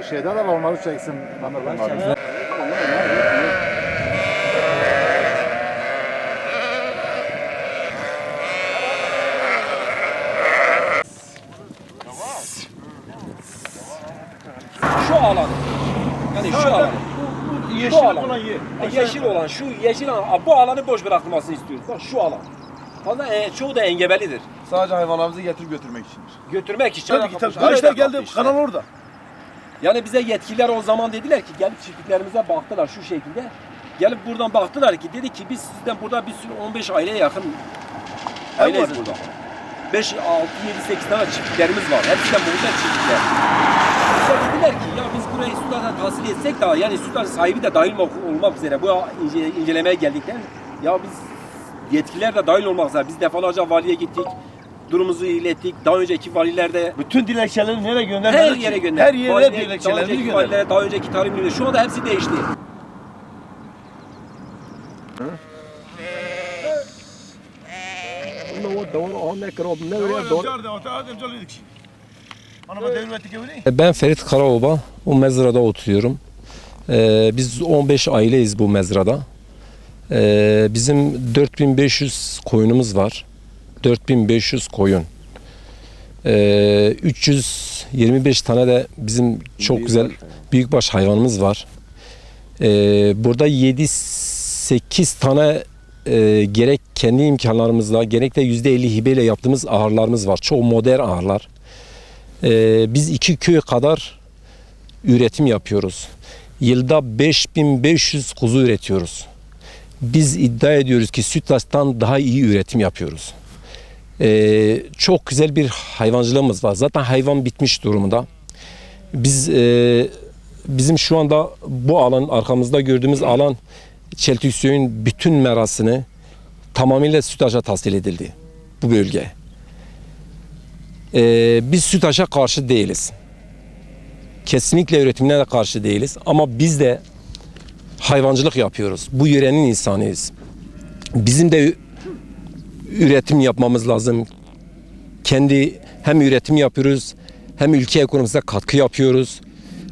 şeyde de onları çeksin. Onları. Şu alan. Yani şu alan. Yeşil olan yer. Yeşil olan, şu yeşil alan, bu alanı boş bırakılmasını istiyoruz. Bak şu alan. Fazla çoğu da engebelidir. Sadece hayvanlarımızı getirip götürmek için. Götürmek için. Tabii ki tabii. Arkadaşlar geldi kanal orada. Yani bize yetkililer o zaman dediler ki gelip çiftliklerimize baktılar şu şekilde. Gelip buradan baktılar ki dedi ki biz sizden burada bir sürü 15 aileye yakın aileyiz burada. 5, 6, 7, 8 tane çiftliklerimiz var. Hepsi de burada çiftlikler. Bize dediler ki ya biz burayı Sütaş'a tahsil etsek daha yani Sütaş sahibi de dahil olmak üzere bu incelemeye geldikten ya biz yetkililer de dahil olmak üzere biz defalarca valiye gittik. Durumumuzu ilettik. Daha önceki valilerde Bütün dilekçeleri nereye gönderdik? her yere gönderdik. Her yere dilekçeleri gönderdik. Daha önceki tarih müdürü. Şu anda hepsi değişti. Ben Ferit Karaoba, bu mezrada oturuyorum. Biz 15 aileyiz bu mezrada. Bizim 4500 koyunumuz var. 4500 koyun. 325 tane de bizim çok güzel büyükbaş hayvanımız var. Burada 7-8 tane gerek kendi imkanlarımızla gerek de %50 hibeyle yaptığımız ahırlarımız var. Çok modern ahırlar. Biz 2 köy kadar üretim yapıyoruz. Yılda 5500 kuzu üretiyoruz. Biz iddia ediyoruz ki Sütaş'tan daha iyi üretim yapıyoruz. Çok güzel bir hayvancılığımız var. Zaten hayvan bitmiş durumda. Bizim şu anda bu alan, arkamızda gördüğümüz alan Çeltiköy'ün bütün merasını tamamıyla Sütaş'a tahsil edildi. Bu bölge. Biz Sütaş'a karşı değiliz. Kesinlikle üretimine de karşı değiliz. Ama biz de hayvancılık yapıyoruz. Bu yörenin insanıyız. Bizim de üretim yapmamız lazım. Kendi hem üretim yapıyoruz hem ülke ekonomisine katkı yapıyoruz.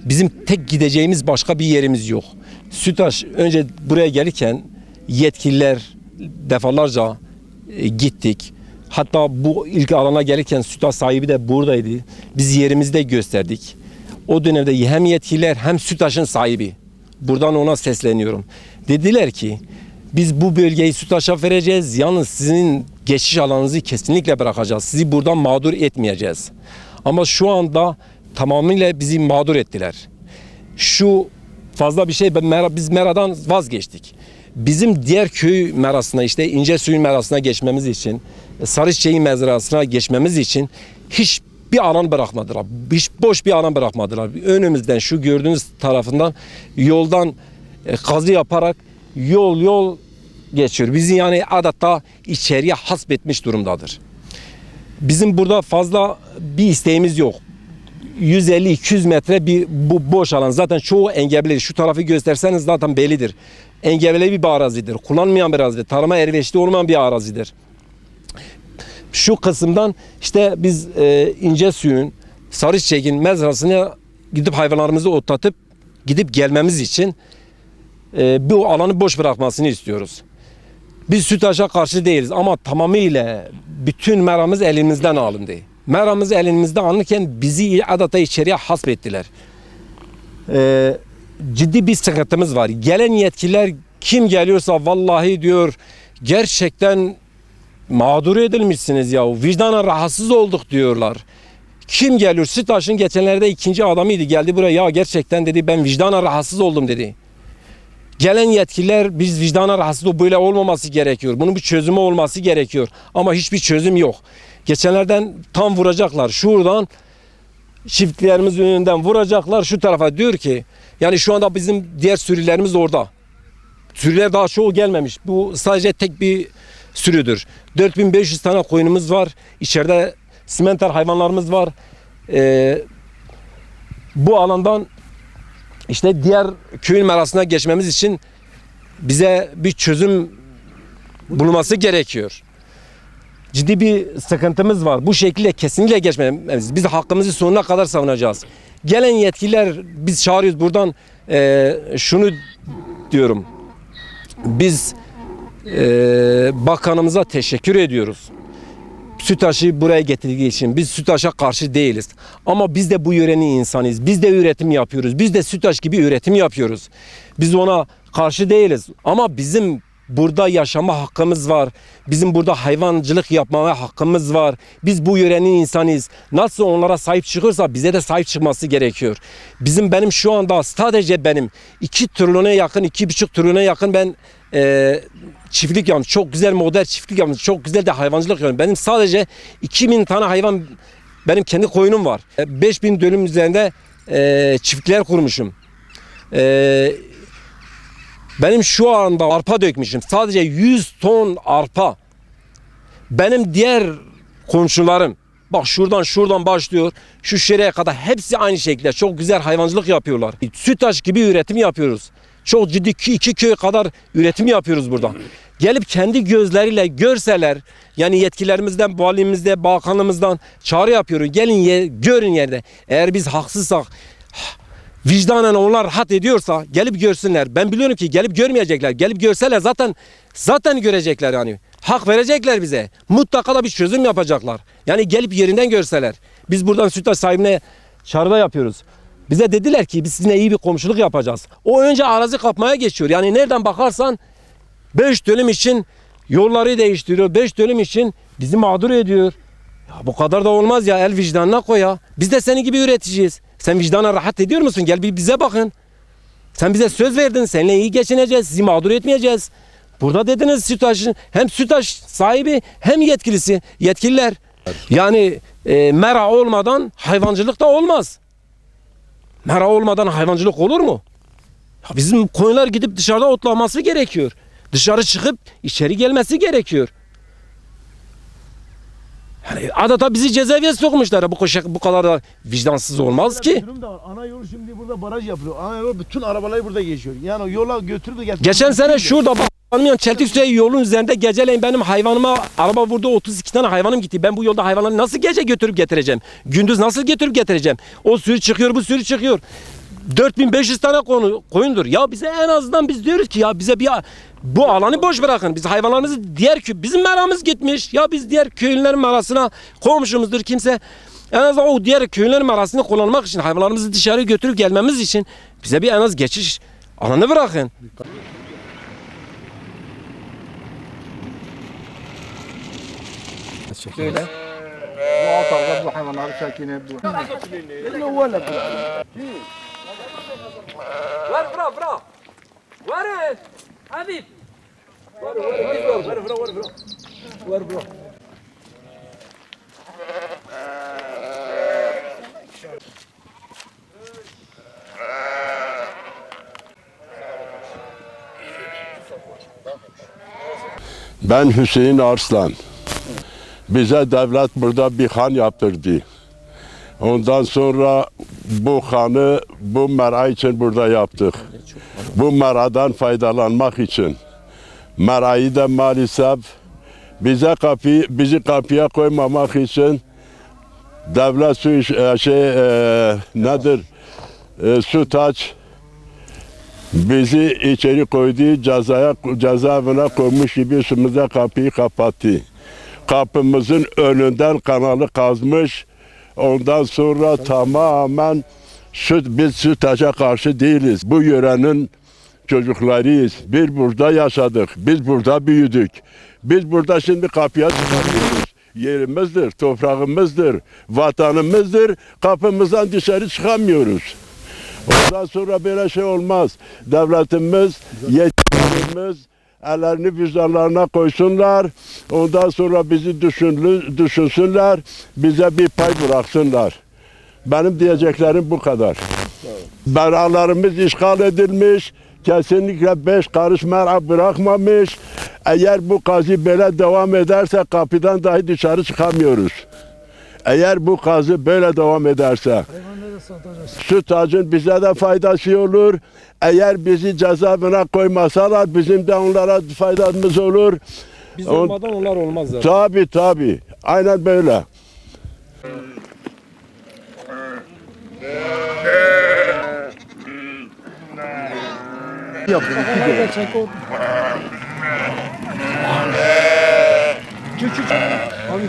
Bizim tek gideceğimiz başka bir yerimiz yok. Sütaş önce buraya gelirken yetkililer defalarca gittik. Hatta bu ilk alana gelirken Sütaş sahibi de buradaydı. Biz yerimizi de gösterdik. O dönemde hem yetkililer hem Sütaş'ın sahibi. Buradan ona sesleniyorum. Dediler ki biz bu bölgeyi Sütaş'a vereceğiz. Yalnız sizin geçiş alanınızı kesinlikle bırakacağız. Sizi buradan mağdur etmeyeceğiz. Ama şu anda tamamıyla bizi mağdur ettiler. Şu fazla bir şey biz Mera'dan vazgeçtik. Bizim diğer köy merasına işte İncesuy'un merasına geçmemiz için Sarıçiçek'in mezrasına geçmemiz için hiçbir alan bırakmadılar. Hiç boş bir alan bırakmadılar. Önümüzden şu gördüğünüz tarafından yoldan kazı yaparak yol geçiyor. Bizi yani adeta içeriye hasbetmiş durumdadır. Bizim burada fazla bir isteğimiz yok. 150-200 metre bir bu boş alan. Zaten çoğu engebeli. Şu tarafı gösterseniz zaten bellidir. Engebeli bir arazidir. Kullanmayan bir arazidir. Tarıma elverişli olmayan bir arazidir. Şu kısımdan işte biz İncesuy'un, Sarıçiçek'in mezrasına gidip hayvanlarımızı otlatıp gidip gelmemiz için bu alanı boş bırakmasını istiyoruz. Biz Sütaş'a karşı değiliz ama tamamıyla bütün meramız elimizden alındı. Meramız elimizde alınırken bizi adeta içeriye hasbettiler. Ciddi bir sıkıntımız var. Gelen yetkililer kim geliyorsa vallahi diyor gerçekten mağdur edilmişsiniz ya. Vicdana rahatsız olduk diyorlar. Kim geliyor? Sütaş'ın geçenlerde 2. adamıydı. Geldi buraya ya gerçekten dedi ben vicdana rahatsız oldum dedi. Gelen yetkililer biz vicdana rahatsız olduk. Böyle olmaması gerekiyor. Bunun bir çözümü olması gerekiyor. Ama hiçbir çözüm yok. Geçenlerden tam vuracaklar. Şuradan çiftliklerimizin önünden vuracaklar. Şu tarafa diyor ki yani şu anda bizim diğer sürülerimiz orada. Sürüler daha çoğu gelmemiş. Bu sadece tek bir sürüdür. 4500 tane koyunumuz var. İçeride simenter hayvanlarımız var. Bu alandan işte diğer köyün merasına geçmemiz için bize bir çözüm bulunması gerekiyor. Ciddi bir sıkıntımız var. Bu şekilde kesinlikle geçmemiz. Biz hakkımızı sonuna kadar savunacağız. Gelen yetkililer biz çağırıyoruz buradan şunu diyorum. Biz bakanımıza teşekkür ediyoruz. Sütaş'ı buraya getirdiği için biz Sütaş'a karşı değiliz. Ama biz de bu yörenin insanıyız. Biz de üretim yapıyoruz. Biz de Sütaş gibi üretim yapıyoruz. Biz ona karşı değiliz. Ama bizim burada yaşama hakkımız var. Bizim burada hayvancılık yapmaya hakkımız var. Biz bu yörenin insanıyız. Nasıl onlara sahip çıkıyorsa bize de sahip çıkması gerekiyor. Benim şu anda sadece benim 2 trilyona yakın, 2,5 trilyona yakın ben çiftlik yaptım. Çok güzel model çiftlik yaptım. Çok güzel de hayvancılık yaptım. Benim sadece 2000 tane hayvan, benim kendi koyunum var. 5000 dönüm üzerinde çiftlikler kurmuşum. Benim şu anda arpa dökmüşüm. Sadece 100 ton arpa. Benim diğer komşularım, bak şuradan başlıyor, şu şuraya kadar hepsi aynı şekilde çok güzel hayvancılık yapıyorlar. Sütaş gibi üretim yapıyoruz. Çok ciddi 2 köy kadar üretim yapıyoruz burada. Gelip kendi gözleriyle görseler, yani yetkilerimizden, valimizden, bakanlığımızdan çağrı yapıyoruz. Gelin görün yerde. Eğer biz haksızsak, vicdanen onlar rahat ediyorsa gelip görsünler. Ben biliyorum ki gelip görmeyecekler. Gelip görseler zaten görecekler yani. Hak verecekler bize. Mutlaka da bir çözüm yapacaklar. Yani gelip yerinden görseler. Biz buradan Sütaş sahibine çağrıda yapıyoruz. Bize dediler ki biz sizinle iyi bir komşuluk yapacağız. O önce arazi kapmaya geçiyor. Yani nereden bakarsan 5 dönüm için yolları değiştiriyor. 5 dönüm için bizi mağdur ediyor. Ya bu kadar da olmaz ya, el vicdanına koy ya. Biz de senin gibi üreticiyiz. Sen vicdana rahat ediyor musun? Gel bir bize bakın. Sen bize söz verdin. Seninle iyi geçineceğiz. Sizi mağdur etmeyeceğiz. Burada dediniz Sütaş'ın hem Sütaş sahibi hem yetkililer. Yani mera olmadan hayvancılık da olmaz. Mera olmadan hayvancılık olur mu? Ya bizim koyunlar gidip dışarıda otlaması gerekiyor. Dışarı çıkıp içeri gelmesi gerekiyor. Yani adeta bizi cezaevine sokmuşlar. Bu kadar da vicdansız olmaz ki. Durum da var. Ana yol şimdi burada baraj yapılıyor. Ana yol bütün arabalar burada geçiyor. Yani o yola götürüp de getiriyor. Geçen sene şurada bak, Çeltiksuyu yolun üzerinde geceleyin benim hayvanıma araba vurdu, 32 tane hayvanım gitti. Ben bu yolda hayvanları nasıl gece götürüp getireceğim? Gündüz nasıl götürüp getireceğim? O sürü çıkıyor, bu sürü çıkıyor. 4500 tane koyundur. Ya bize en azından biz diyoruz ki ya bize bu alanı boş bırakın. Biz hayvanlarımızı bizim meramız gitmiş. Ya biz diğer köylülerin merasına komşumuzdur kimse. En azından o diğer köylülerin merasını kullanmak için, hayvanlarımızı dışarı götürüp gelmemiz için bize bir en az geçiş alanı bırakın. Şöyle. Bu altarda bu hayvanları çekine bu. Ver bra. Ver. Habib. Ver bra. Ben Hüseyin Arslan. Bize devlet burada bir han yaptırdı. Ondan sonra bu hanı bu mera için burada yaptık. Bu meradan faydalanmak için. Merayı da maalesef bizi kapıya koymamak için devlet Sütaş bizi içeri koydu, cezaevine koymuş gibi üstümüze kapıyı kapattı. Kapımızın önünden kanalı kazmış. Ondan sonra tamamen biz Sütaş'a karşı değiliz. Bu yörenin çocuklarıyız. Biz burada yaşadık. Biz burada büyüdük. Biz burada şimdi kapıya çıkamıyoruz. Yerimizdir, toprağımızdır, vatanımızdır. Kapımızdan dışarı çıkamıyoruz. Ondan sonra böyle şey olmaz. Devletimiz, yetkililerimiz ellerini vicdanlarına koysunlar. Ondan sonra bizi düşünsünler. Bize bir pay bıraksınlar. Benim diyeceklerim bu kadar. Meralarımız işgal edilmiş. Kesinlikle 5 karış mera bırakmamış. Eğer bu kazı böyle devam ederse kapıdan dahi dışarı çıkamıyoruz. Eğer bu kazı böyle devam ederse Sütaş'ın bize de faydası olur. Eğer bizi cezaevine koymasalar bizim de onlara faydamız olur. Biz olmadan onlar olmaz zaten. Tabii. Aynen böyle. Abi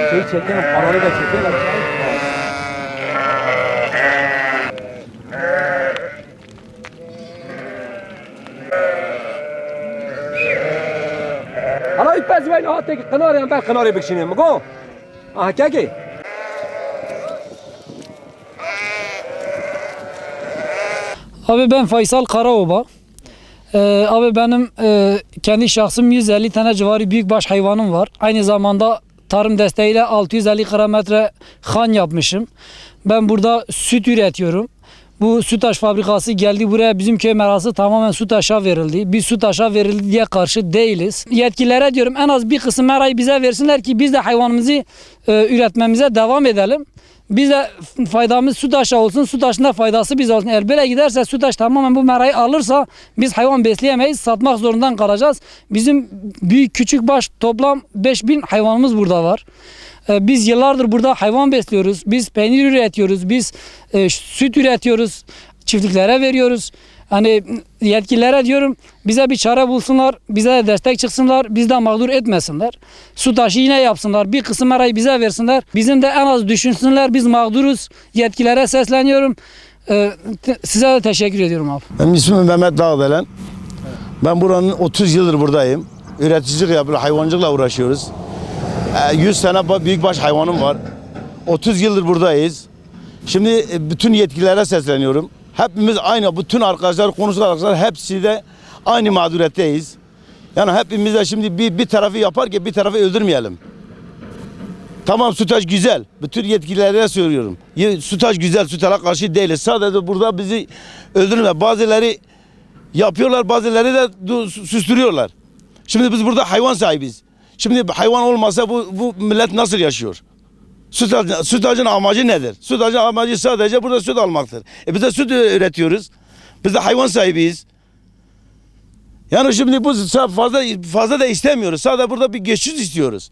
şey çeken, paraları da çekiyorlar. Hala ipaz وين هاتك قناري أنا بقى قناري بكشيني مقو كاكي Abi ben Faysal Karaoba. Abi benim kendi şahsım 150 tane civarı büyükbaş hayvanım var. Aynı zamanda tarım desteğiyle 650 kilometre han yapmışım. Ben burada süt üretiyorum. Bu sütaş fabrikası geldi buraya, bizim köy merası tamamen sütaşa verildi. Biz sütaşa verildi diye karşı değiliz. Yetkililere diyorum en az bir kısım merayı bize versinler ki biz de hayvanımızı üretmemize devam edelim. Biz de faydamız sütaşa olsun, sütaşın da faydası bize olsun. Eğer böyle giderse sütaş tamamen bu merayı alırsa biz hayvan besleyemeyiz, satmak zorundan kalacağız. Bizim büyük küçük baş toplam 5000 hayvanımız burada var. Biz yıllardır burada hayvan besliyoruz. Biz peynir üretiyoruz. Biz süt üretiyoruz. Çiftliklere veriyoruz. Hani yetkililere diyorum bize bir çare bulsunlar. Bize de destek çıksınlar. Bizden mağdur etmesinler. Sütaşı yine yapsınlar. Bir kısım arayı bize versinler. Bizim de en az düşünsünler. Biz mağduruz. Yetkililere sesleniyorum. Size de teşekkür ediyorum abi. Benim ismim Mehmet Dağdelen. Ben buranın 30 yıldır buradayım. Üreticilik yapıyoruz, hayvancılıkla uğraşıyoruz. 100 tane büyükbaş hayvanım var. 30 yıldır buradayız. Şimdi bütün yetkililere sesleniyorum. Hepimiz aynı, bütün arkadaşlar, konuşulan arkadaşlar hepsi de aynı mağduriyetteyiz. Yani hepimiz de şimdi bir tarafı yapar ki bir tarafı öldürmeyelim. Tamam, sütaş güzel. Bütün yetkililere söylüyorum. Sütaş güzel, sütaşa karşı değiliz. Sadece burada bizi öldürme. Bazıları yapıyorlar, bazıları da süstürüyorlar. Şimdi biz burada hayvan sahibiz. Şimdi hayvan olmasa bu millet nasıl yaşıyor? Sütacın amacı nedir? Sütacın amacı sadece burada süt almaktır. Biz de süt üretiyoruz. Biz de hayvan sahibiyiz. Yani şimdi bu fazla da istemiyoruz. Sadece burada bir geçiş istiyoruz.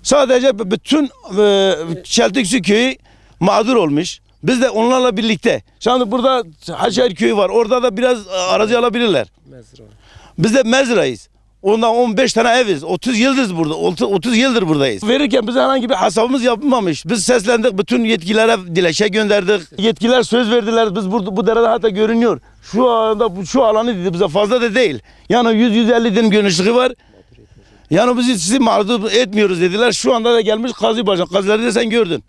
Sadece bütün Çeltiksu köyü mağdur olmuş. Biz de onlarla birlikte. Şimdi burada Haşer köyü var. Orada da biraz arazi alabilirler. Biz de mezrayız. Ondan 15 tane eviz. 30 yıldır burada. 30 yıldır buradayız. Verirken bize herhangi bir hesabımız yapılmamış. Biz seslendik. Bütün yetkililere dilekçe gönderdik. Yetkililer söz verdiler. Biz bu derede hatta görünüyor. Şu alanı dedi bize, fazla da değil. Yani 100-150 din genişliği var. Yani bizi sizi mağdur etmiyoruz dediler. Şu anda da gelmiş kazı başkan. Kazıları da sen gördün.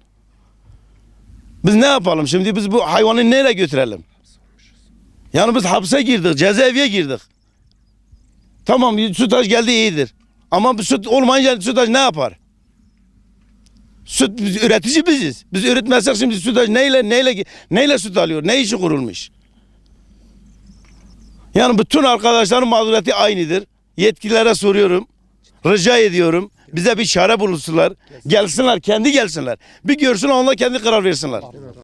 Biz ne yapalım şimdi? Biz bu hayvanı nereye götürelim? Yani biz hapse girdik. Cezaevine girdik. Tamam, sütaş geldi iyidir. Ama bu süt olmayınca sütaş ne yapar? Süt üretici biziz. Biz üretmezsek şimdi sütaş neyle süt alıyor? Ne işi kurulmuş? Yani bütün arkadaşların mağduriyeti aynıdır. Yetkililere soruyorum. Rica ediyorum. Bize bir çare bulursunlar. Gelsinler, kendi gelsinler. Bir görsünler, onlar kendi karar versinler.